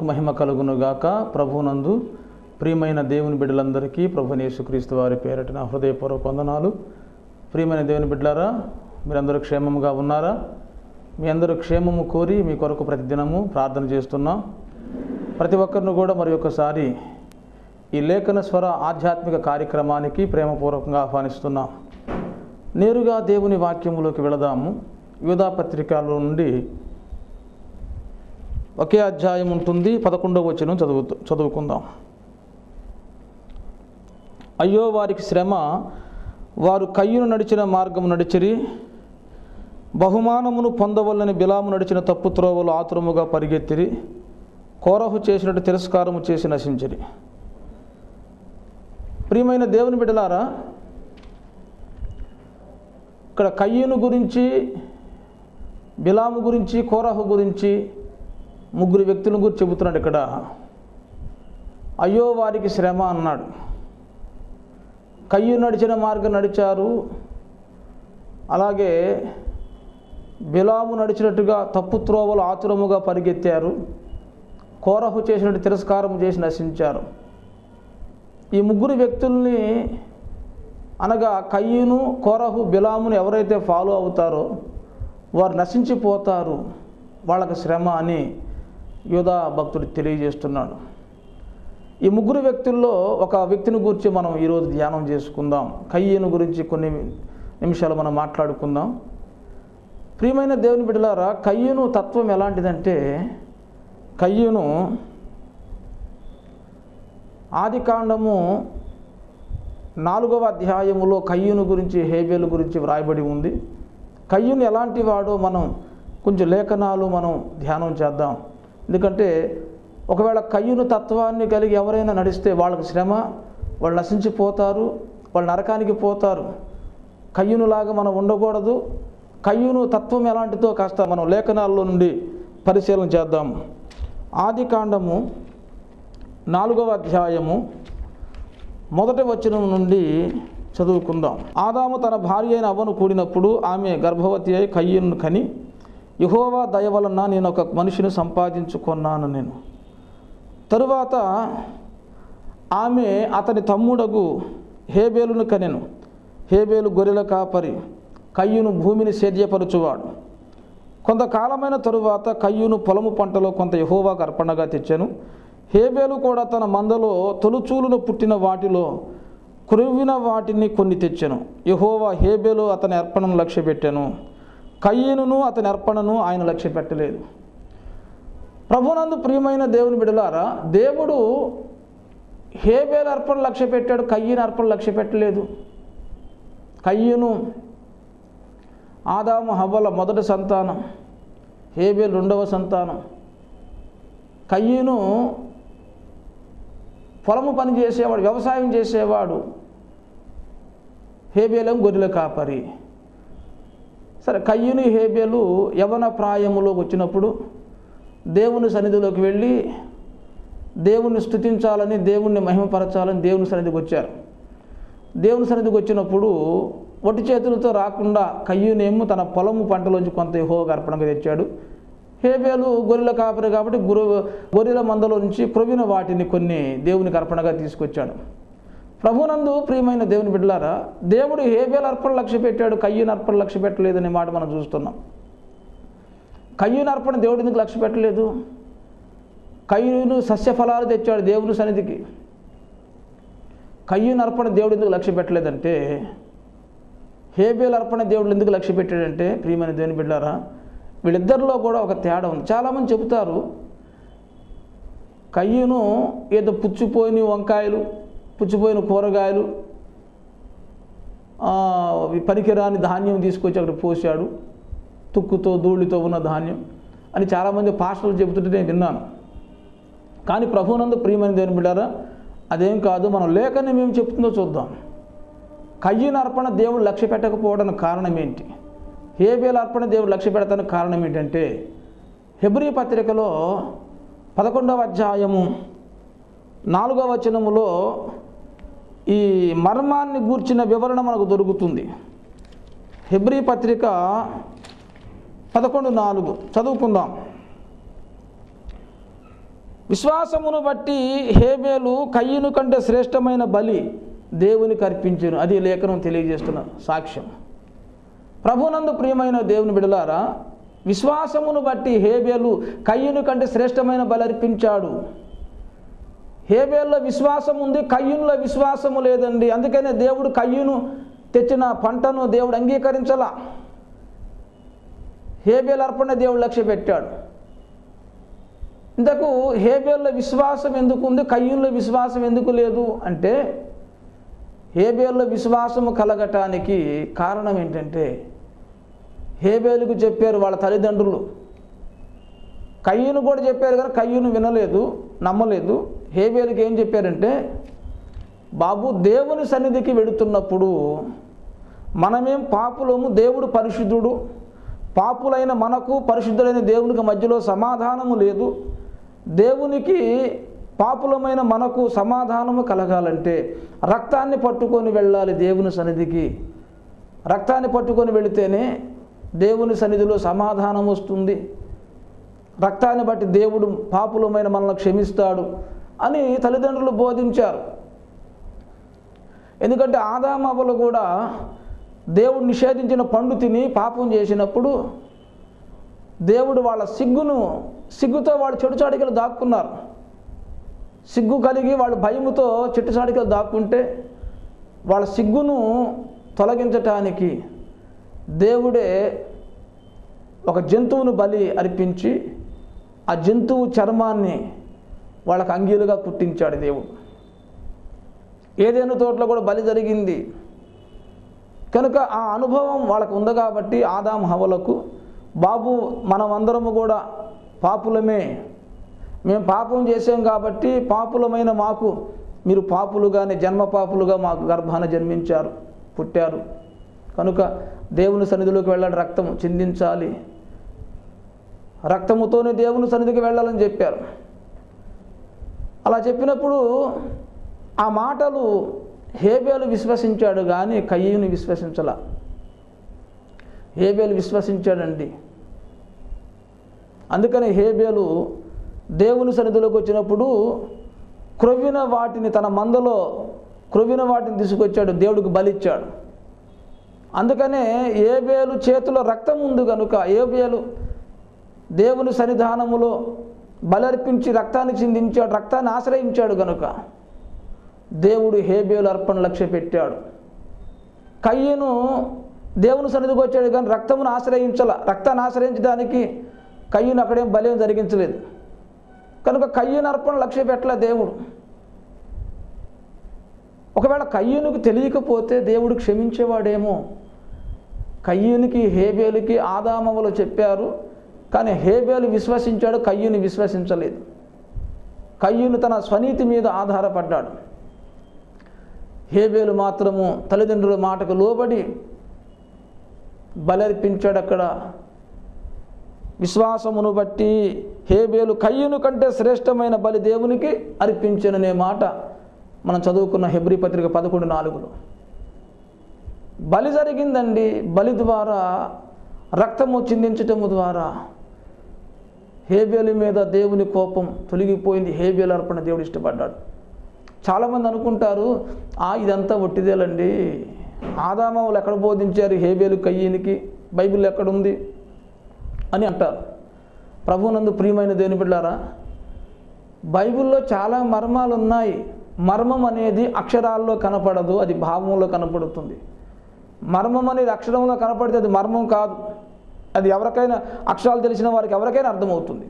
నామమునకు మహిమ కలుగునుగాక. ప్రభువునందు ప్రియమైన దేవుని బిడ్డలందరికీ ప్రభువైన యేసుక్రీస్తు వారి పేరిట నా హృదయపూర్వక వందనాలు. ప్రియమైన దేవుని బిడ్డలారా, మీరందరూ క్షేమముగా ఉన్నారా? మీ అందరూ క్షేమము కోరి మీ కొరకు ప్రతిదినము ప్రార్థన చేస్తున్నాం. ప్రతి ఒక్కరిని కూడా మరి ఒకసారి ఈ లేఖన స్వర ఆధ్యాత్మిక కార్యక్రమానికి ప్రేమపూర్వకంగా ఆహ్వానిస్తున్నాం. నేరుగా దేవుని వాక్యములోకి వెళదాము. యూదా పత్రికలో నుండి ఒకే అధ్యాయం ఉంటుంది, 11వ వచనం చదువుకుందాం. అయ్యో వారికి శ్రమ, వారు కయ్యూను నడిచిన మార్గము నడిచిరి, బహుమానమును పొందవల్లని బిలాము నడిచిన తప్పు త్రోవలు ఆతురముగా పరిగెత్తిరి, కోరహు చేసినట్టు తిరస్కారము చేసి నశించిరి. ప్రియమైన దేవుని బిడ్డలారా, ఇక్కడ కయ్యూను గురించి, బిలాము గురించి, కోరహు గురించి ముగ్గురు వ్యక్తుల గురించి చెబుతున్నాడు. ఇక్కడ అయ్యో వారికి శ్రమ అన్నాడు. కయ్యూను నడిచిన మార్గం నడిచారు, అలాగే బిలాము నడిచినట్టుగా తప్పు త్రోవలు ఆతురముగా పరిగెత్తారు, కోరహు చేసినట్టు తిరస్కారం చేసి నశించారు. ఈ ముగ్గురు వ్యక్తుల్ని అనగా కయ్యూను, కోరహు, బిలామును ఎవరైతే ఫాలో అవుతారో వారు నశించిపోతారు, వాళ్ళకి శ్రమ అని యూదా భక్తుడు తెలియజేస్తున్నాడు. ఈ ముగ్గురు వ్యక్తుల్లో ఒక వ్యక్తిని గురించి మనం ఈరోజు ధ్యానం చేసుకుందాం. కయ్యూను గురించి కొన్ని నిమిషాలు మనం మాట్లాడుకుందాం. ప్రియమైన దేవుని బిడ్డలారా, కయ్యూను తత్వం ఎలాంటిదంటే, కయ్యూను ఆదికాండము 4వ అధ్యాయములో కయ్యూను గురించి, హేబేలు గురించి వ్రాయబడి ఉంది. కయ్యూను ఎలాంటి వాడో మనం కొంచెం లేఖనాలు మనం ధ్యానం చేద్దాం. ఎందుకంటే ఒకవేళ కయ్యూను తత్వాన్ని కలిగి ఎవరైనా నడిస్తే వాళ్ళకి శ్రమ, వాళ్ళు నశించిపోతారు, వాళ్ళు నరకానికి పోతారు. కయ్యూనులాగా మనం ఉండకూడదు. కయ్యూను తత్వం ఎలాంటిదో కాస్త మనం లేఖనాల్లో నుండి పరిశీలన చేద్దాం. ఆదికాండము 4వ అధ్యాయము 1వ వచనం నుండి చదువుకుందాం. ఆదాము తన భార్య అయిన అవ్వను కూడినప్పుడు ఆమె గర్భవతి అయి కయ్యూను కని, యెహోవా దయ వలన నేను ఒక మనిషిని సంపాదించుకున్నాను నేను. తరువాత ఆమె అతని తమ్ముడగు హేబేలును కనెను. హేబేలు గొర్రెల కాపరి, కయ్యూను భూమిని సేద్యపరచువాడు. కొంతకాలమైన తరువాత కయ్యూను పొలము పంటలో కొంత యెహోవాకు అర్పణగా తెచ్చెను. హేబేలు కూడా తన మందలో తొలుచూలును పుట్టిన వాటిలో కురివిన వాటిని కొన్ని తెచ్చెను. యెహోవా హేబేలు అతని అర్పణను లక్ష్యపెట్టెను, కయ్యూనును అతని అర్పణను ఆయన లక్ష్య పెట్టలేదు. ప్రభునందు ప్రియమైన దేవుని బిడ్డలారా, దేవుడు హేబేలు అర్పణ లక్ష్య పెట్టాడు, కయ్యూను అర్పణ లక్ష్య పెట్టలేదు. కయ్యూను ఆదాము హవ్వల మొదటి సంతానం, హేబేలు 2వ సంతానం. కయ్యూను పొలము పని చేసేవాడు, వ్యవసాయం చేసేవాడు. హేబేలు గొర్రెల కాపరి. సరే, కయ్యూను హేబేలు యవ్వన ప్రాయములోకి వచ్చినప్పుడు దేవుని సన్నిధిలోకి వెళ్ళి దేవుణ్ణి స్తుతించాలని, దేవుణ్ణి మహిమపరచాలని దేవుని సన్నిధికి వచ్చారు. దేవుని సన్నిధికి వచ్చినప్పుడు ఒట్టి చేతులతో రాకుండా కయ్యూనేమో తన పొలము పంటలోంచి కొంత యెహోవాకు అర్పణగా తెచ్చాడు. హేబేలు గొర్రెల కాపరి కాబట్టి గొర్రెల మందలో నుంచి క్రొవిన వాటిని కొన్ని దేవునికి అర్పణగా తీసుకొచ్చాడు. ప్రభునందు ప్రియమైన దేవుని బిడ్డలారా, దేవుడు హేబేలు అర్పణ లక్ష్య పెట్టాడు, కయ్యూను అర్పణ లక్ష్య పెట్టలేదనే మాట మనం చూస్తున్నాం. కయ్యూను అర్పణ దేవుడు ఎందుకు లక్ష్య పెట్టలేదు? కయ్యూను సస్యఫలాలు తెచ్చాడు దేవుని సన్నిధికి. కయ్యూను అర్పణ దేవుడు ఎందుకు లక్ష్య పెట్టలేదంటే, హేబేలు అర్పణ దేవుడు ఎందుకు లక్ష్య పెట్టాడంటే, ప్రియమైన దేవుని బిడ్డలారా, వీళ్ళిద్దరిలో కూడా ఒక తేడా ఉంది. చాలామంది చెబుతారు కయ్యూను ఏదో పుచ్చిపోయిన వంకాయలు, పుచ్చిపోయిన కూరగాయలు, పనికిరాని ధాన్యం తీసుకొచ్చి అక్కడ పోసాడు, తుక్కుతో ధూళితో ఉన్న ధాన్యం అని చాలామంది పాస్టర్లు చెబుతుంటే నేను విన్నాను. కానీ ప్రభువునందు ప్రియమైన దేవుని బిడ్డారా, అదేం కాదు. మనం లేఖనం ఏం చెప్తుందో చూద్దాం. కయ్యూను అర్పణ దేవుడు లక్ష్య పెట్టకపోవడానికి కారణం ఏంటి? హేబేలు అర్పణ దేవుడు లక్ష్య పెడతానికి కారణం ఏంటంటే, హెబ్రీ పత్రికలో 11వ అధ్యాయము 4వ వచనములో ఈ మర్మాన్ని గూర్చిన వివరణ మనకు దొరుకుతుంది. హెబ్రీ పత్రిక 11:4 చదువుకుందాం. విశ్వాసమును బట్టి హేబేలు కయ్యను కంటే శ్రేష్టమైన బలి దేవునికి అర్పించెను. అది లేఖనం తెలియజేస్తున్న సాక్ష్యం. ప్రభునందు ప్రియమైన దేవుని బిడ్డలారా, విశ్వాసమును బట్టి హేబేలు కయ్యను కంటే శ్రేష్టమైన బలి అర్పించాడు. హేబేల్లో విశ్వాసం ఉంది, కయ్యూనులో విశ్వాసము లేదండి. అందుకనే దేవుడు కయ్యూను తెచ్చిన పంటను దేవుడు అంగీకరించలా. హేబేలు అర్పణ దేవుడు లక్ష్య పెట్టాడు. ఇంతకు హేబేల్లో విశ్వాసం ఎందుకు ఉంది, కయ్యూనులో విశ్వాసం ఎందుకు లేదు అంటే, హేబేల్లో విశ్వాసము కలగటానికి కారణం ఏంటంటే, హేబేలుకు చెప్పారు వాళ్ళ తల్లిదండ్రులు, కయ్యూను కూడా చెప్పారు కానీ కయ్యూను వినలేదు, నమ్మలేదు. హేబేలుకి ఏం చెప్పారంటే, బాబు దేవుని సన్నిధికి వెడుతున్నప్పుడు మనమేం పాపులము, దేవుడు పరిశుద్ధుడు, పాపులైన మనకు పరిశుద్ధులైన దేవునికి మధ్యలో సమాధానము లేదు. దేవునికి పాపులమైన మనకు సమాధానము కలగాలంటే రక్తాన్ని పట్టుకొని వెళ్ళాలి దేవుని సన్నిధికి. రక్తాన్ని పట్టుకొని వెళితేనే దేవుని సన్నిధిలో సమాధానం వస్తుంది. రక్తాన్ని బట్టి దేవుడు పాపులమైన మనల్ని క్షమిస్తాడు అని తల్లిదండ్రులు బోధించారు. ఎందుకంటే ఆదాము అవ్వలు కూడా దేవుడు నిషేధించిన పండు తిని పాపం చేసినప్పుడు దేవుడు వాళ్ళ సిగ్గుతో వాళ్ళు చెడుచాడికలు దాక్కున్నారు. సిగ్గు కలిగి వాళ్ళు భయముతో చెట్టుచాడికలు దాక్కుంటే వాళ్ళ సిగ్గును తొలగించటానికి దేవుడే ఒక జంతువును బలి అర్పించి ఆ జంతువు చర్మాన్ని వాళ్ళకు అంగీలుగా కుట్టించాడు దేవుడు. ఏదైనా తోటలో కూడా బలి జరిగింది కనుక ఆ అనుభవం వాళ్ళకు ఉంది కాబట్టి ఆదాము హవ్వలకు, బాబు మనమందరము కూడా పాపులమే, మేము పాపం చేసాం కాబట్టి పాపులమైన మాకు మీరు పాపులుగానే జన్మ పాపులుగా మాకు గర్భాన జన్మించారు, పుట్టారు కనుక దేవుని సన్నిధిలోకి వెళ్ళాలి, రక్తం చిందించాలి, రక్తముతోనే దేవుని సన్నిధికి వెళ్ళాలని చెప్పారు. అలా చెప్పినప్పుడు ఆ మాటలు హేబేలు విశ్వసించాడు కానీ కయ్యూను విశ్వసించలా. హేబేలు విశ్వసించాడండి. అందుకని హేబేలు దేవుని సన్నిధిలోకి వచ్చినప్పుడు క్రొవ్విన వాటిని, తన మందలో క్రొవ్విన వాటిని తీసుకొచ్చాడు, దేవుడికి బలిచ్చాడు. అందుకనే హేబేలు చేతిలో రక్తం ఉంది కనుక హేబేలు దేవుని సన్నిధానములో బలర్పించి రక్తాన్ని చిందించాడు, రక్తాన్ని ఆశ్రయించాడు కనుక దేవుడు హేబేలు అర్పణ లక్ష్య పెట్టాడు. కయ్యూను దేవుని సన్నిధికి వచ్చాడు కానీ రక్తమును ఆశ్రయించాల. రక్తాన్ని ఆశ్రయించడానికి కయ్యూను అక్కడేం బలేం జరిగించలేదు కనుక కయ్యూను అర్పణ లక్ష్య పెట్టలే దేవుడు. ఒకవేళ కయ్యూనుకు తెలియకపోతే దేవుడు క్షమించేవాడేమో. కయ్యూనికి హేబేలుకి ఆదామవలు చెప్పారు కానీ హేబేలు విశ్వసించాడు, కయ్యూని విశ్వసించలేదు. కయ్యూను తన స్వనీతి మీద ఆధారపడ్డాడు. హేబేలు మాత్రము తల్లిదండ్రుల మాటకు లోబడి బలర్పించాడు. అక్కడ విశ్వాసమును బట్టి హేబేలు కయ్యూను కంటే శ్రేష్టమైన బలి దేవునికి అర్పించననే మాట మనం చదువుకున్న హెబ్రీ పత్రిక 11:4. బలి జరిగిందండి. బలి ద్వారా, రక్తము చిందించటము ద్వారా హేబేలు మీద దేవుని కోపం తొలగిపోయింది. హేబేలు అర్పణ దేవుడు ఇష్టపడ్డాడు. చాలామంది అనుకుంటారు, ఇదంతా ఒట్టిదేలండి, ఆదామవులు ఎక్కడ బోధించారు హేబేలు కయ్యూనికి, బైబిల్ ఎక్కడుంది అని అంటారు. ప్రభువునందు ప్రియమైన దేవుని బిడ్డలారా, బైబిల్లో చాలా మర్మాలు ఉన్నాయి. మర్మం అనేది అక్షరాల్లో కనపడదు, అది భావంలో కనపడుతుంది. మర్మం అనేది అక్షరంలో కనపడితే అది మర్మం కాదు. అది ఎవరికైనా, అక్షరాలు తెలిసిన వారికి ఎవరికైనా అర్థమవుతుంది.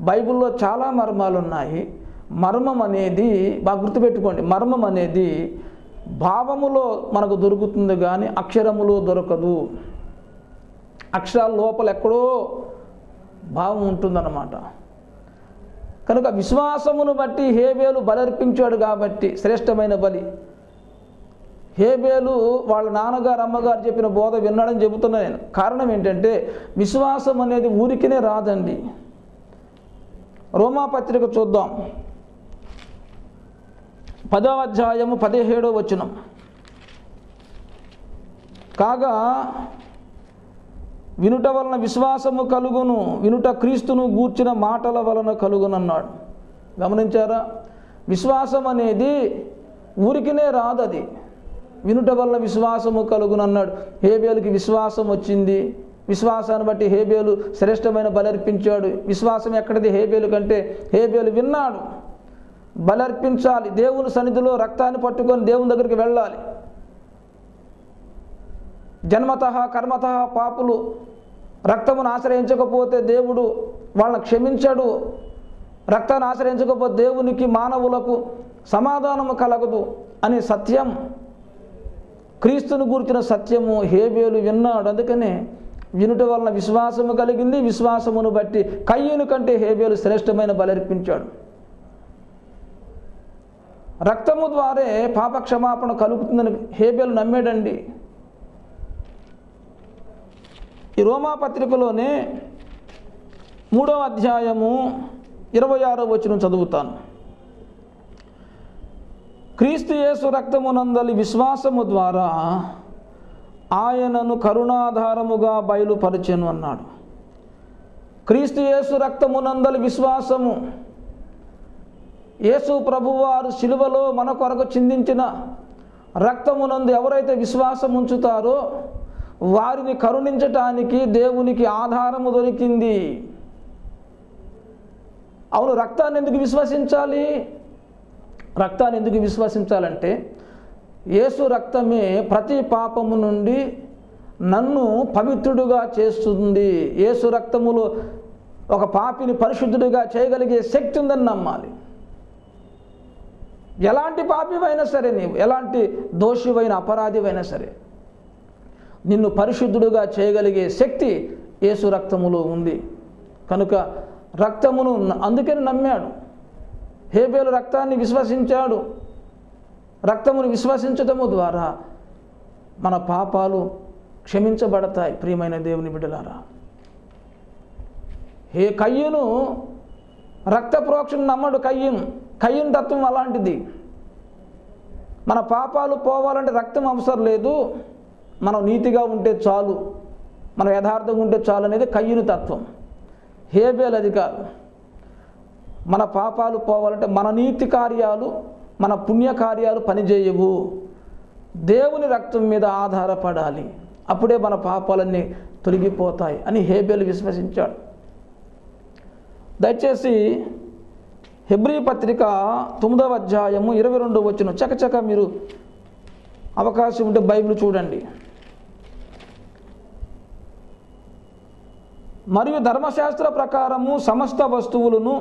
బైబిల్లో చాలా మర్మాలు ఉన్నాయి. మర్మం అనేది బాగా గుర్తుపెట్టుకోండి, మర్మం అనేది భావములో మనకు దొరుకుతుంది కానీ అక్షరములో దొరకదు. అక్షరాల లోపల ఎక్కడో భావం ఉంటుందన్నమాట. కనుక విశ్వాసమును బట్టి హేబేలు బలర్పించాడు కాబట్టి శ్రేష్టమైన బలి. హేబేలు వాళ్ళ నాన్నగారు అమ్మగారు చెప్పిన బోధ విన్నాడని చెబుతున్నా నేను. కారణం ఏంటంటే విశ్వాసం అనేది ఊరికినే రాదండి. రోమాపత్రిక చూద్దాం, 10వ అధ్యాయము 17వ వచనం. కాగా వినుట వలన విశ్వాసము కలుగును, వినుట క్రీస్తును గూర్చిన మాటల వలన కలుగునన్నాడు. గమనించారా? విశ్వాసం అనేది ఊరికినే రాదు, అది వినుట వల్ల విశ్వాసము కలుగునన్నాడు. హేబేలుకి విశ్వాసం వచ్చింది. విశ్వాసాన్ని బట్టి హేబేలు శ్రేష్టమైన బలర్పించాడు. విశ్వాసం ఎక్కడిది హేబేలు కంటే? హేబేలు విన్నాడు. బలర్పించాలి, దేవుని సన్నిధిలో రక్తాన్ని పట్టుకొని దేవుని దగ్గరికి వెళ్ళాలి. జన్మతః కర్మతః పాపులు రక్తమును ఆశ్రయించకపోతే దేవుడు వాళ్ళని క్షమించడు. రక్తాన్ని ఆశ్రయించకపోతే దేవునికి మానవులకు సమాధానము కలగదు అని సత్యం, క్రీస్తును గూర్చిన సత్యము హేబేలు విన్నాడు. అందుకనే వినుట వలన విశ్వాసము కలిగింది. విశ్వాసమును బట్టి కయ్యూను కంటే హేబేలు శ్రేష్టమైన బలర్పించాడు. రక్తము ద్వారే పాపక్షమాపణ కలుగుతుందని హేబేలు నమ్మాడండి. ఈ రోమా పత్రికలోనే 3వ అధ్యాయము 26వ వచనం చదువుతాను. క్రీస్తు యేసు రక్తమునందలి విశ్వాసము ద్వారా ఆయనను కరుణాధారముగా బయలుపరచెను అన్నాడు. క్రీస్తు యేసు రక్తమునందలి విశ్వాసము, యేసు ప్రభువారు శిలువలో మన కొరకు చిందించిన రక్తమునందు ఎవరైతే విశ్వాసం ఉంచుతారో వారిని కరుణించటానికి దేవునికి ఆధారము దొరికింది. అవును, రక్తాన్ని ఎందుకు విశ్వసించాలి? రక్తాన్ని ఎందుకు విశ్వసించాలంటే యేసు రక్తమే ప్రతి పాపము నుండి నన్ను పవిత్రుడుగా చేస్తుంది. యేసు రక్తములో ఒక పాపిని పరిశుద్ధుడిగా చేయగలిగే శక్తి ఉందని నమ్మాలి. ఎలాంటి పాపివైనా సరే, నీవు ఎలాంటి దోషివైన అపరాధివైనా సరే, నిన్ను పరిశుద్ధుడుగా చేయగలిగే శక్తి యేసు రక్తములో ఉంది. కనుక రక్తమును అందుకని నమ్మాడు. హేబేలు రక్తాన్ని విశ్వసించాడు. రక్తమును విశ్వసించటము ద్వారా మన పాపాలు క్షమించబడతాయి. ప్రియమైన దేవుని బిడ్డలారా, కయ్యూను రక్త ప్రోక్షణ నమ్మడు. కయ్యూను తత్వం అలాంటిది. మన పాపాలు పోవాలంటే రక్తం అవసరం లేదు, మనం నీతిగా ఉంటే చాలు, మనం యథార్థంగా ఉంటే చాలు అనేది కయ్యూను తత్వం. హేబేలు అది కాదు. మన పాపాలు పోవాలంటే మన నీతి కార్యాలు, మన పుణ్యకార్యాలు పనిచేయవు, దేవుని రక్తం మీద ఆధారపడాలి, అప్పుడే మన పాపాలన్నీ తొలగిపోతాయి అని హేబేలు విశ్వసించాడు. దయచేసి హెబ్రీ పత్రిక 9వ అధ్యాయము 22వ వచనం చకచక మీరు అవకాశం ఉంటే బైబిల్ చూడండి. మరియు ధర్మశాస్త్ర ప్రకారము సమస్త వస్తువులను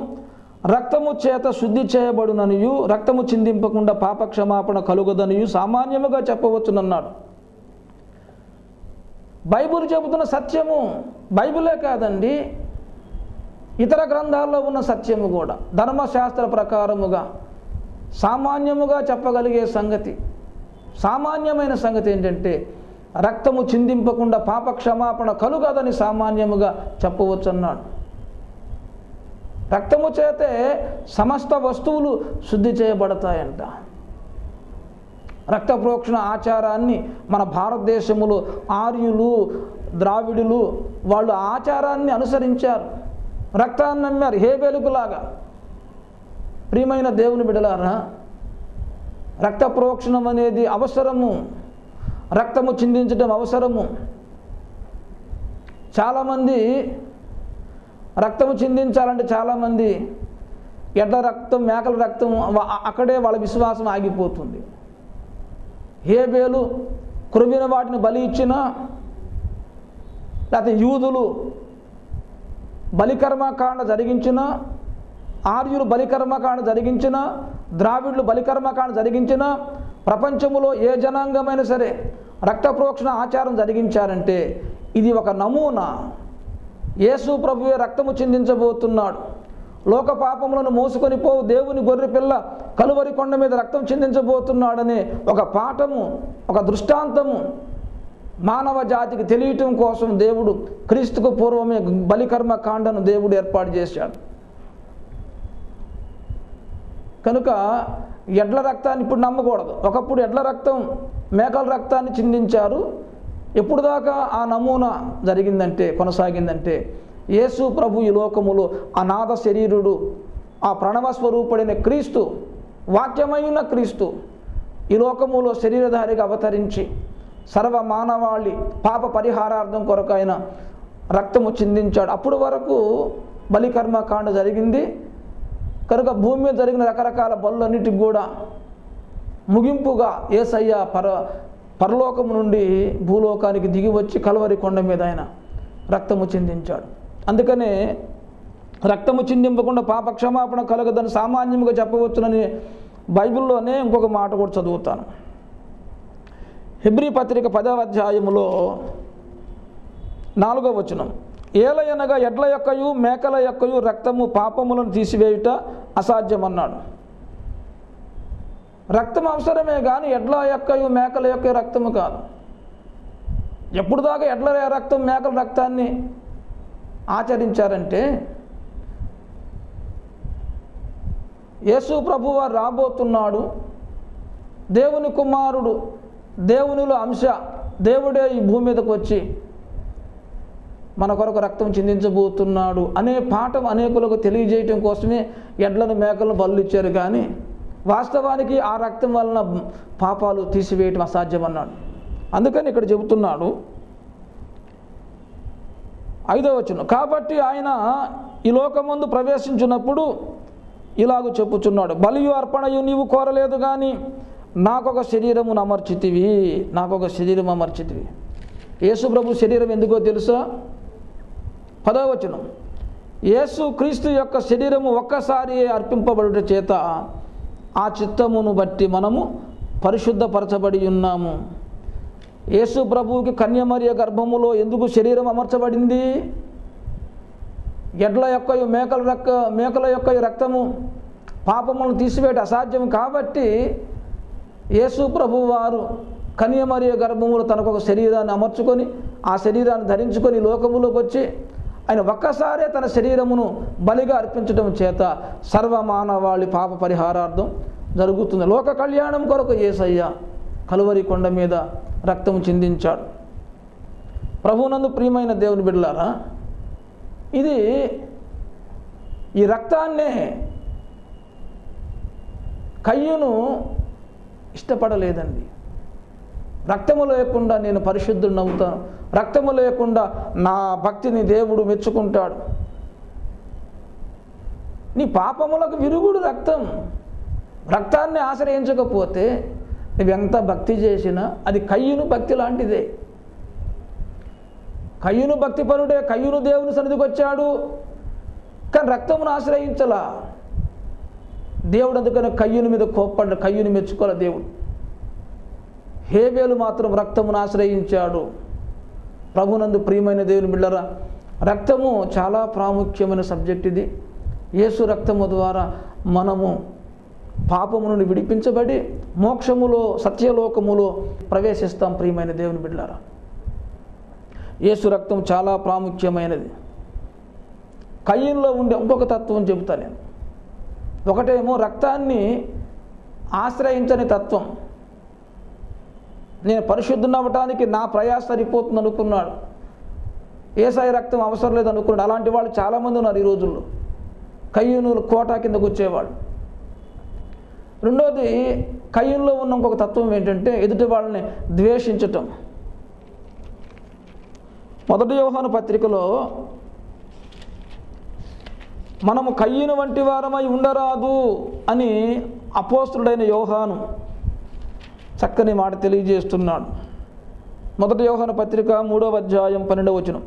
రక్తము చేత శుద్ధి చేయబడుననియు రక్తము చిందింపకుండా పాపక్షమాపణ కలుగదనియు సామాన్యముగా చెప్పవచ్చునన్నాడు. బైబిల్ చెబుతున్న సత్యము, బైబిలే కాదండి, ఇతర గ్రంథాల్లో ఉన్న సత్యము కూడా ధర్మశాస్త్ర ప్రకారముగా సామాన్యముగా చెప్పగలిగే సంగతి. సామాన్యమైన సంగతి ఏంటంటే రక్తము చిందింపకుండా పాపక్షమాపణ కలుగదని సామాన్యముగా చెప్పవచ్చు అన్నాడు. రక్తము చేతే సమస్త వస్తువులు శుద్ధి చేయబడతాయంట. రక్త ప్రోక్షణ ఆచారాన్ని మన భారతదేశంలో ఆర్యులు, ద్రావిడులు వాళ్ళు ఆచారాన్ని అనుసరించారు, రక్తాన్ని నమ్మారు హేబేలుకులాగా. ప్రియమైన దేవుని బిడ్డలారా, రక్త ప్రోక్షణం అనేది అవసరము, రక్తము చిందించడం అవసరము. చాలామంది రక్తము చిందించాలంటే చాలామంది ఎడ్ల రక్తం, మేకల రక్తం, అక్కడే వాళ్ళ విశ్వాసం ఆగిపోతుంది. హేబేలు క్రొవ్విన వాటిని బలి ఇచ్చినా, లేకపోతే యూదులు బలికర్మకాండ జరిగించిన, ఆర్యులు బలికర్మకాండ జరిగించిన, ద్రావిడులు బలికర్మకాండ జరిగించిన, ప్రపంచంలో ఏ జనాంగమైనా సరే రక్త ప్రోక్షణ ఆచారం జరిగించారంటే ఇది ఒక నమూనా. యేసు ప్రభువే రక్తము చిందించబోతున్నాడు. లోక పాపములను మోసుకొని పోవు దేవుని గొర్రె పిల్ల కలువరి కొండ మీద రక్తం చిందించబోతున్నాడనే ఒక పాఠము, ఒక దృష్టాంతము మానవ జాతికి తెలియటం కోసం దేవుడు క్రీస్తుకు పూర్వమే బలికర్మ కాండను దేవుడు ఏర్పాటు చేశాడు. కనుక ఎడ్ల రక్తాన్ని ఇప్పుడు నమ్మకూడదు. ఒకప్పుడు ఎడ్ల రక్తం, మేకల రక్తాన్ని చిందించారు. ఎప్పుడు దాకా ఆ నమూనా జరిగిందంటే, కొనసాగిందంటే యేసు ప్రభు ఈ లోకములో అనాథ శరీరుడు, ఆ ప్రణవస్వరూపుడైన క్రీస్తు, వాక్యమైన క్రీస్తు ఈ లోకములో శరీరధారిగా అవతరించి సర్వ మానవాళి పాప పరిహారార్థం కొరకు ఆయన రక్తము చిందించాడు. అప్పుడు వరకు బలికర్మకాండ జరిగింది కనుక భూమి మీద జరిగిన రకరకాల బలులన్నిటికి కూడా ముగింపుగా యేసయ్య పరలోకము నుండి భూలోకానికి దిగి వచ్చి కల్వరి కొండ మీద ఆయన రక్తము చిందించాడు. అందుకనే రక్తము చిందింపకుండా పాప క్షమాపణ కలగదని సామాన్యంగా చెప్పవచ్చునని బైబిల్లోనే ఇంకొక మాట కూడా చదువుతాను. హెబ్రీ పత్రిక 10వ అధ్యాయములో 4వ వచనం, ఏలయనగా ఎడ్ల యొక్కయు మేకల యొక్కయు రక్తము పాపములను తీసివేయుట అసాధ్యమన్నాడు. రక్తం అవసరమే కానీ ఎడ్ల యొక్కయు మేకల యొక్క రక్తము కాదు. ఎప్పుడు దాకా ఎడ్ల రక్తం మేకల రక్తాన్ని ఆచరించారంటే యేసు ప్రభువారు రాబోతున్నాడు, దేవుని కుమారుడు, దేవునిలో అంశ, దేవుడే ఈ భూమి మీదకు వచ్చి మన కొరకు రక్తం చిందించబోతున్నాడు అనే పాఠం అనేకులకు తెలియజేయటం కోసమే ఎడ్లను మేకలను బలులు ఇచ్చారు. కానీ వాస్తవానికి ఆ రక్తం వలన పాపాలు తీసివేయటం అసాధ్యమన్నాడు. అందుకని ఇక్కడ చెబుతున్నాడు 5వ వచనం, కాబట్టి ఆయన ఈ లోకమందు ప్రవేశించినప్పుడు ఇలాగూ చెప్పుచున్నాడు, బలియు అర్పణయు నీవు కోరలేదు కానీ నాకొక శరీరమును అమర్చితివి, నాకొక శరీరం అమర్చితివి. యేసు ప్రభు శరీరం ఎందుకో తెలుసా? 10వ వచనం, యేసు క్రీస్తు యొక్క శరీరము ఒక్కసారి అర్పింపబడుట చేత ఆ చిత్తమును బట్టి మనము పరిశుద్ధపరచబడి ఉన్నాము. యేసు ప్రభువుకి కన్యమరియ గర్భములో ఎందుకు శరీరం అమర్చబడింది? ఎడ్ల యొక్క మేకల యొక్క రక్తము పాపములను తీసివేయడం అసాధ్యం కాబట్టి యేసు ప్రభువు వారు కన్యమరియ గర్భములో తనకు ఒక శరీరాన్ని అమర్చుకొని ఆ శరీరాన్ని ధరించుకొని లోకములోకి వచ్చి ఆయన ఒక్కసారే తన శరీరమును బలిగా అర్పించడం చేత సర్వమానవాళి పాప పరిహారార్థం జరుగుతుంది. లోక కళ్యాణం కొరకు యేసయ్య కలువరి కొండ మీద రక్తము చిందించాడు. ప్రభువునందు ప్రియమైన దేవుని బిడ్డలారా, ఈ రక్తాన్నే కయ్యూను ఇష్టపడలేదండి. రక్తము లేకుండా నేను పరిశుద్ధుడిని అవుతాను, రక్తము లేకుండా నా భక్తిని దేవుడు మెచ్చుకుంటాడు. నీ పాపములకు విరుగుడు రక్తం. రక్తాన్ని ఆశ్రయించకపోతే నువ్వెంత భక్తి చేసినా అది కయ్యూను భక్తి లాంటిదే. కయ్యూను భక్తిపరుడే, కయ్యూను దేవుని సన్నిధికి వచ్చాడు కానీ రక్తమును ఆశ్రయించలా. దేవుడు అందుకని కయ్యూను మీద కోప్పడ్డ, కయ్యూను మెచ్చుకోలే దేవుడు. హేబేలు మాత్రం రక్తమును ఆశ్రయించాడు. ప్రభునందు ప్రియమైన దేవుని బిడ్డరా, రక్తము చాలా ప్రాముఖ్యమైన సబ్జెక్ట్ ఇది. యేసు రక్తము ద్వారా మనము పాపము నుండి విడిపించబడి మోక్షములో సత్యలోకములో ప్రవేశిస్తాం. ప్రియమైన దేవుని బిడ్డలారా, యేసు రక్తం చాలా ప్రాముఖ్యమైనది. కయ్యూనులో ఉండే ఇంకొక తత్వం చెబుతా నేను. ఒకటేమో రక్తాన్ని ఆశ్రయించని తత్వం. నేను పరిశుద్ధుని అవ్వటానికి నా ప్రయాస సరిపోతుంది అనుకున్నాడు, యేసయ్య రక్తం అవసరం లేదు అనుకున్నాడు. అలాంటి వాళ్ళు చాలామంది ఉన్నారు ఈ రోజుల్లో. కయ్యూను కోట కిందకు వచ్చేవాళ్ళు. రెండోది, కయ్యూనులో ఉన్న ఇంకొక తత్వం ఏంటంటే ఎదుటి వాళ్ళని ద్వేషించటం. 1 యోహాను పత్రికలో మనము కయ్యూను వంటి వారమై ఉండరాదు అని అపోస్తుడైన యోహాను చక్కని మాట తెలియజేస్తున్నాడు. 1 యోహాను పత్రిక 3వ అధ్యాయం 12వ వచనం,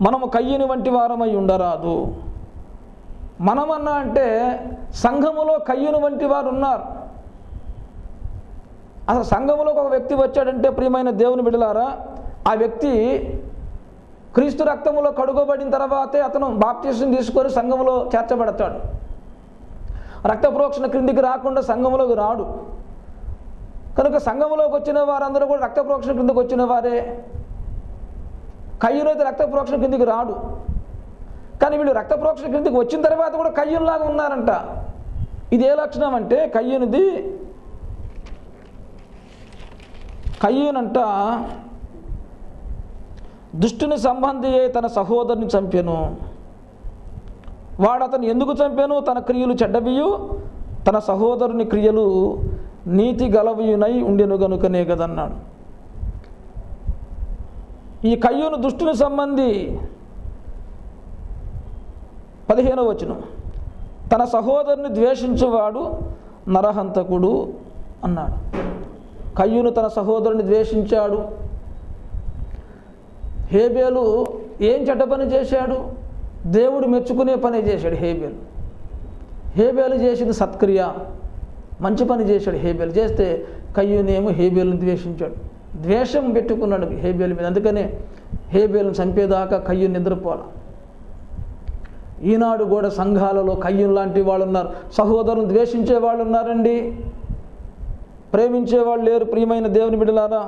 మనము కయ్యూను వంటి వారమై ఉండరాదు. మనమన్నా అంటే సంఘములో కయ్యూను వంటి వారు ఉన్నారు. అసలు సంఘములోకి ఒక వ్యక్తి వచ్చాడంటే ప్రియమైన దేవుని బిడ్డలారా, ఆ వ్యక్తి క్రీస్తు రక్తములో కడుగబడిన తర్వాతే అతను బాప్తిసం తీసుకొని సంఘములో చేర్చబడతాడు. రక్త ప్రోక్షణ క్రిందికి రాకుండా సంఘములోకి రాడు. కనుక సంఘములోకి వచ్చిన వారందరూ కూడా రక్త ప్రోక్షణ క్రిందికి వచ్చిన వారే. కయ్యూను అయితే రక్త ప్రోక్షణ క్రిందికి రాడు. కానీ వీళ్ళు రక్త ప్రోక్షణ క్రిందికి వచ్చిన తర్వాత కూడా కయ్యూనులాగా ఉన్నారంట. ఇదే లక్షణం అంటే కయ్యూనంట దుష్టుని సంబంధి అయి తన సహోదరుని చంపెను. వాడు అతను ఎందుకు చంపాను? తన క్రియలు చెడ్డవియు తన సహోదరుని క్రియలు నీతి గలవియునై ఉండెను గనుకనే కదన్నాడు. ఈ కయ్యూను దుష్టుని సంబంధి 15వ వచనం, తన సహోదరుని ద్వేషించువాడు నరహంతకుడు అన్నాడు. కయ్యూను తన సహోదరుని ద్వేషించాడు. హేబేలు ఏం చెడ్డ పని చేశాడు? దేవుడు మెచ్చుకునే పని చేశాడు హేబేలు. హేబేలు చేసింది సత్క్రియ, మంచి పని చేశాడు హేబేలు. చేస్తే కయ్యూనేమో హేబేలును ద్వేషించాడు, ద్వేషం పెట్టుకున్నాడు హేబేలు మీద. అందుకనే హేబేలును చంపేదాకా కయ్యూను నిద్రపోలా. ఈనాడు కూడా సంఘాలలో కయ్యూను లాంటి వాళ్ళు ఉన్నారు, సహోదరులను ద్వేషించే వాళ్ళు ఉన్నారండి, ప్రేమించేవాళ్ళు లేరు. ప్రియమైన దేవుని బిడ్డలారా,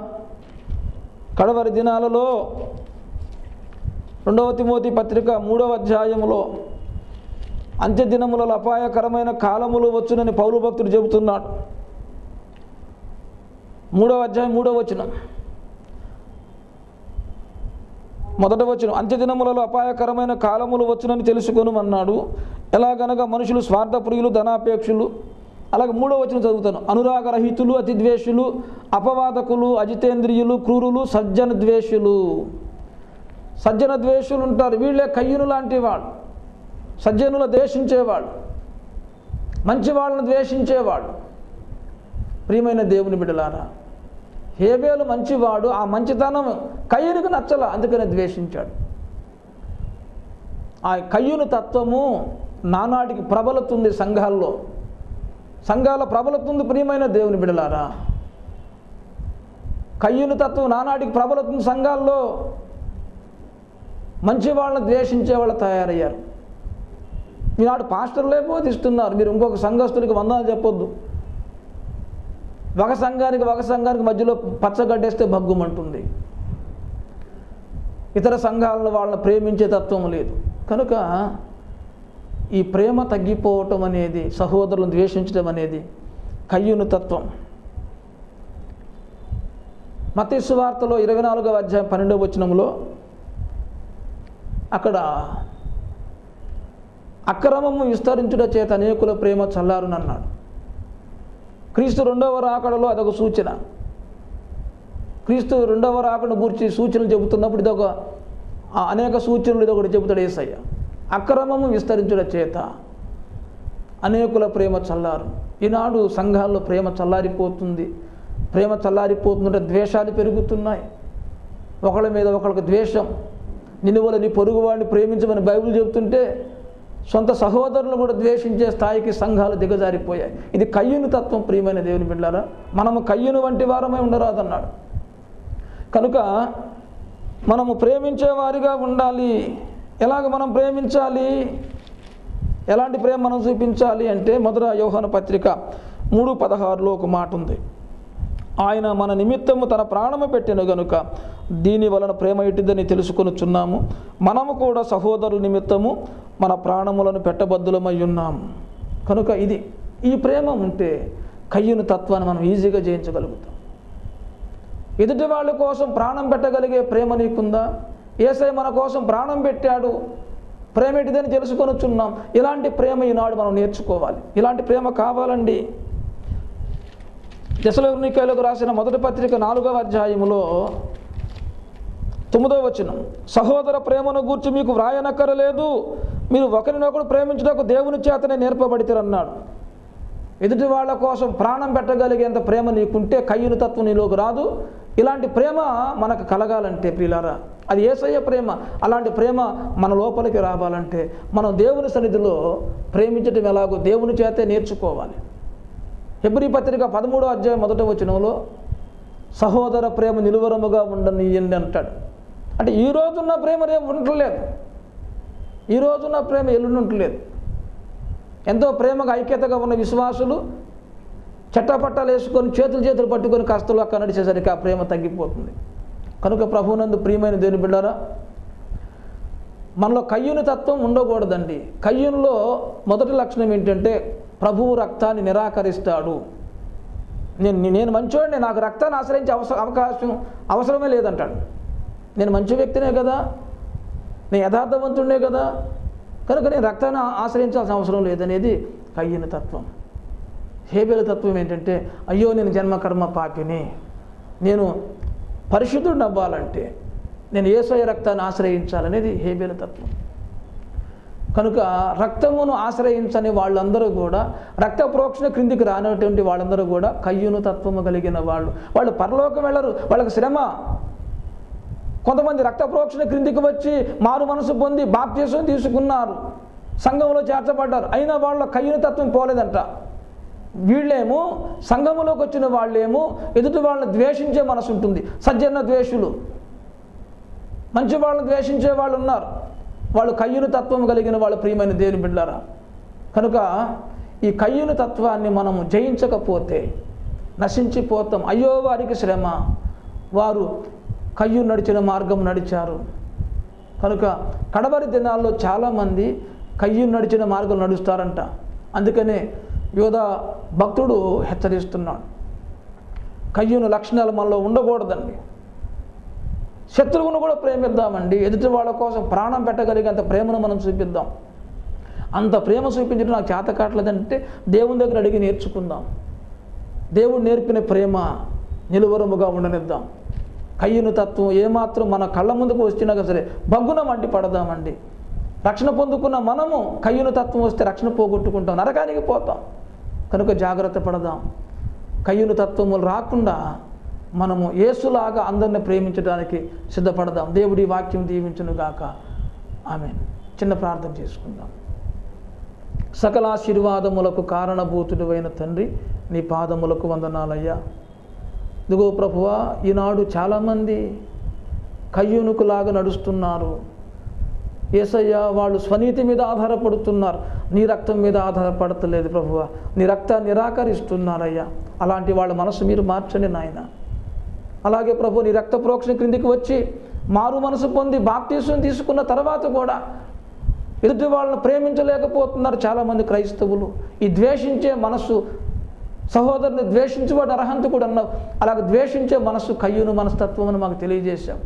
కడవరి దినాలలో 2వ తిమోతి పత్రిక 3వ అధ్యాయంలో అంత్య దినములలో అపాయకరమైన కాలములు వచ్చునని పౌలు భక్తుడు చెబుతున్నాడు. 3వ అధ్యాయం 3వ వచనం, 1వ వచనం, అంత్య దినములలో అపాయకరమైన కాలములు వచ్చునని తెలుసుకొనుమన్నాడు. ఎలాగనగా మనుషులు స్వార్థప్రియులు, ధనాపేక్షులు. అలాగే 3వ వచనం చదువుతాను, అనురాగరహితులు, అతిద్వేషులు, అపవాదకులు, అజితేంద్రియులు, క్రూరులు, సజ్జన ద్వేషులు. సజ్జన ద్వేషులు ఉంటారు, వీళ్ళే కయ్యూను లాంటి వాళ్ళు. సజ్జనులు ద్వేషించేవాళ్ళు, మంచి వాళ్ళని ద్వేషించేవాళ్ళు. ప్రియమైన దేవుని బిడ్డలారా, హేబేలు మంచివాడు, ఆ మంచితనం కయ్యూనుకు నచ్చల, అందుకనే ద్వేషించాడు. ఆ కయ్యూను తత్వము నానాటికి ప్రబలుతుంది సంఘాల్లో, సంఘాల ప్రబలుతుంది. ప్రియమైన దేవుని బిడ్డలారా, కయ్యూను తత్వం నానాటికి ప్రబలుతుంది సంఘాల్లో. మంచి వాళ్ళని ద్వేషించే వాళ్ళు తయారయ్యారు. ఈనాడు పాస్టర్లే బోధిస్తున్నారు, మీరు ఇంకొక సంఘస్థుడికి వందనాలు చెప్పొద్దు. ఒక సంఘానికి మధ్యలో పచ్చగడ్డేస్తే భగ్గుమంటుంది. ఇతర సంఘాలను వాళ్ళని ప్రేమించే తత్వం లేదు. కనుక ఈ ప్రేమ తగ్గిపోవటం అనేది, సహోదరులను ద్వేషించడం అనేది కయ్యూను తత్వం. మత్తయి సువార్తలో 24వ అధ్యాయం 12వ వచనంలో అక్కడ అక్రమము విస్తరించుట చేత అనేకుల ప్రేమ చల్లారునన్నాడు. క్రీస్తు 2వ రాకడలో అదొక సూచన. క్రీస్తు 2వ రాకడను గురించి సూచనలు చెబుతున్నప్పుడు ఇదొక అనేక సూచనలు ఇదొకటి చెబుతాడు యేసయ్య. అక్రమము విస్తరించుట చేత అనేకుల ప్రేమ చల్లారు. ఈనాడు సంఘాల్లో ప్రేమ చల్లారిపోతుంది. ప్రేమ చల్లారిపోతుందంటే ద్వేషాలు పెరుగుతున్నాయి. ఒకళ్ళ మీద ఒకళ్ళకి ద్వేషం. నిన్ను వల్ల నీ పొరుగు వాడిని ప్రేమించమని బైబిల్ చెబుతుంటే సొంత సహోదరులను కూడా ద్వేషించే స్థాయికి సంఘాలు దిగజారిపోయాయి. ఇది కయ్యూను తత్వం. ప్రియమైన దేవుని బిడ్డలారా, మనము కయ్యూను వంటి వారమై ఉండరాదన్నాడు. కనుక మనము ప్రేమించే వారిగా ఉండాలి. ఎలాగ మనం ప్రేమించాలి? ఎలాంటి ప్రేమ మనం చూపించాలి అంటే, మొదట యోహాను పత్రిక 3:16లో ఒక మాట ఉంది, ఆయన మన నిమిత్తము తన ప్రాణము పెట్టెను గనుక దీని వలన ప్రేమ ఇట్టిదని తెలుసుకొనుచున్నాము. మనము కూడా సహోదరుల నిమిత్తము మన ప్రాణములను పెట్టబద్దులమై ఉన్నాము. కనుక ఈ ప్రేమ ఉంటే కయ్యూను తత్వాన్ని మనం ఈజీగా జయించగలుగుతాం. ఎదుటి వాళ్ళ కోసం ప్రాణం పెట్టగలిగే ప్రేమ నీకుందా? యేసయ్య మన కోసం ప్రాణం పెట్టాడు, ప్రేమ ఎట్టిదని తెలుసుకొనుచున్నాం. ఇలాంటి ప్రేమ ఈనాడు మనం నేర్చుకోవాలి. ఇలాంటి ప్రేమ కావాలండి. తెస్సలోనికైలకు రాసిన మొదటి పత్రిక 4వ అధ్యాయములో 9వ వచనం, సహోదర ప్రేమను గూర్చి మీకు వ్రాయనక్కరలేదు, మీరు ఒకరినొకరు ప్రేమించుటకు దేవుని చేతనే నేర్పబడితేరన్నాడు. ఎదుటి వాళ్ళ కోసం ప్రాణం పెట్టగలిగేంత ప్రేమ నీకుంటే కయ్యూను తత్వం నీలోకి రాదు. ఇలాంటి ప్రేమ మనకు కలగాలంటే ప్రియులారా, అది యేసయ్య ప్రేమ. అలాంటి ప్రేమ మన లోపలికి రావాలంటే మనం దేవుని సన్నిధిలో ప్రేమించటం ఎలాగో దేవుని చేతే నేర్చుకోవాలి. హెబ్రీ పత్రిక 13వ అధ్యాయం 1వ వచనంలో సహోదర ప్రేమ నిలువరముగా ఉండనియండి అంటాడు. అంటే ఈ రోజున్న ప్రేమ రేపు ఉండట్లేదు, ఈ రోజున్న ప్రేమ ఎల్లుండి ఉండట్లేదు. ఎంతో ప్రేమగా ఐక్యతగా ఉన్న విశ్వాసులు చట్టపట్టాలు వేసుకొని చేతులు పట్టుకొని కష్టలు అక్కడ నడిచేసరికి ఆ ప్రేమ తగ్గిపోతుంది. కనుక ప్రభువునందు ప్రియమైన దేవుని బిడ్డారా, మనలో కయ్యూను తత్వం ఉండకూడదండి. కయ్యూనులో మొదటి లక్షణం ఏంటంటే ప్రభువు రక్తాన్ని నిరాకరిస్తాడు. నేను మంచివాడిని, నాకు రక్తాన్ని ఆశ్రయించే అవసరమే లేదంటాడు. నేను మంచి వ్యక్తినే కదా, నేను యథార్థవంతుడినే కదా, కనుక నేను రక్తాన్ని ఆశ్రయించాల్సిన అవసరం లేదనేది కయ్యను తత్వం. హేబెలు తత్వం ఏంటంటే, అయ్యో నేను జన్మకర్మ పాపిని, నేను పరిశుద్ధుడిని అవ్వాలంటే నేను యేసయ్య రక్తాన్ని ఆశ్రయించాలనేది హేబెలు తత్వం. కనుక రక్తమును ఆశ్రయించని వాళ్ళందరూ కూడా, రక్త ప్రోక్షణ క్రిందికి రానటువంటి వాళ్ళందరూ కూడా కయ్యను తత్వము కలిగిన వాళ్ళు పరలోకం వెళ్ళరు, వాళ్ళకి శ్రమ. కొంతమంది రక్త ప్రోక్షణ క్రిందికి వచ్చి మారు మనసు పొంది బాప్తిసం తీసుకున్నారు, సంఘంలో చేర్చబడ్డారు, అయినా వాళ్ళ కయ్యను తత్వం పోలేదంట. వీళ్ళేమో సంఘములోకి వచ్చిన వాళ్ళేమో ఎదుటి వాళ్ళని ద్వేషించే మనసు ఉంటుంది. సజ్జన ద్వేషులు, మంచి వాళ్ళని ద్వేషించే వాళ్ళు ఉన్నారు. వాళ్ళు కయ్యను తత్వం కలిగిన వాళ్ళు, ప్రియమైన దేవుని బిడ్డలారా. కనుక ఈ కయ్యను తత్వాన్ని మనము జయించకపోతే నశించిపోతాం. అయ్యో వారికి శ్రమ, వారు కయ్యూను నడిచిన మార్గం నడిచారు. కనుక కడవరి దినాల్లో చాలామంది కయ్యూను నడిచిన మార్గం నడుస్తారంట. అందుకనే యోధా భక్తుడు హెచ్చరిస్తున్నాడు, కయ్యూను లక్షణాలు మనలో ఉండకూడదండి. శత్రువును కూడా ప్రేమిద్దామండి. ఎదుటి వాళ్ళ కోసం ప్రాణం పెట్టగలిగేంత ప్రేమను మనం చూపిద్దాం. అంత ప్రేమ చూపించడం నాకు చేత కావట్లేదంటే దేవుని దగ్గర అడిగి నేర్చుకుందాం. దేవుడు నేర్పిన ప్రేమ నిలువరముగా ఉండనిద్దాం. కయ్యను తత్వం ఏమాత్రం మన కళ్ళ ముందుకు వచ్చినా సరే బగ్గున మండి పడదామండి. రక్షణ పొందుకున్న మనము కయ్యను తత్వం వస్తే రక్షణ పోగొట్టుకుంటాం, నరకానికి పోతాం. కనుక జాగ్రత్త పడదాం. కయ్యను తత్వములు రాకుండా మనము యేసులాగా అందరిని ప్రేమించడానికి సిద్ధపడదాం. దేవుడి వాక్యం దీవించునుగాక. ఆమేన్. చిన్న ప్రార్థన చేసుకుందాం. సకల ఆశీర్వాదములకు కారణభూతుడైన తండ్రి, నీ పాదములకు వందనాలయ్యా. ఇదిగో ప్రభువా, ఈనాడు చాలామంది కయ్యూనుకులాగా నడుస్తున్నారు. యేసయ్య, వాళ్ళు స్వనీతి మీద ఆధారపడుతున్నారు, నీ రక్తం మీద ఆధారపడతలేదు ప్రభువా. నీ రక్తాన్ని నిరాకరిస్తున్నారయ్యా. అలాంటి వాళ్ళ మనసు మీరు మార్చండి నాయన. అలాగే ప్రభు, నీ రక్త ప్రోక్షణ క్రిందికి వచ్చి మారు మనసు పొంది బాప్తిసం తీసుకున్న తర్వాత కూడా ఎదుటి వాళ్ళని ప్రేమించలేకపోతున్నారు చాలామంది క్రైస్తవులు. ఈ ద్వేషించే మనసు, సహోదరుని ద్వేషించేవాడు అర్హంతకుడు అన్నావు. అలాగే ద్వేషించే మనసు కయ్యూను మనస్తత్వం అని మాకు తెలియజేశాం.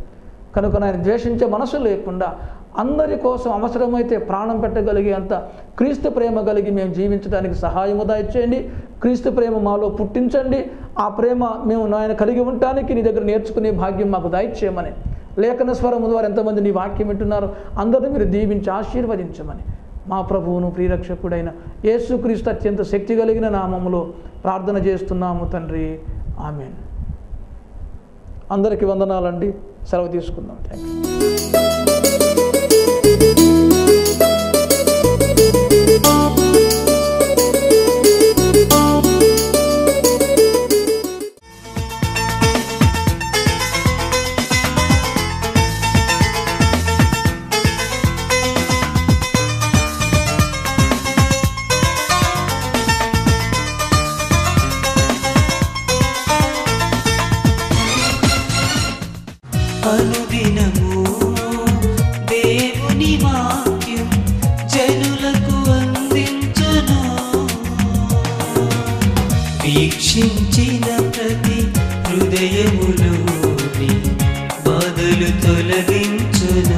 కనుక ఆయన ద్వేషించే మనసు లేకుండా అందరి కోసం అవసరమైతే ప్రాణం పెట్టగలిగే అంత క్రీస్తు ప్రేమ కలిగి మేము జీవించడానికి సహాయము దయచేయండి. క్రీస్తు ప్రేమ మాలో పుట్టించండి. ఆ ప్రేమ మేము నాయన కలిగి ఉండటానికి నీ దగ్గర నేర్చుకునే భాగ్యం మాకు దయచేయమని, లేఖన స్వరము ద్వారా ఎంతమంది నీ వాక్యం వింటున్నారో అందరినీ మీరు దీవించి ఆశీర్వదించమని మా ప్రభువును ప్రియరక్షకుడైన యేసుక్రీస్తు అత్యంత శక్తి కలిగిన నామములో ప్రార్థన చేస్తున్నాము తండ్రి. ఆమేన్. అందరికీ వందనాలండి. సెలవు తీసుకుందాం. Thank you. అనుదినము దేవుని వాక్యం జనులకు అందించును. వీక్షించిన ప్రతి హృదయములోని బాధలు తొలగించును.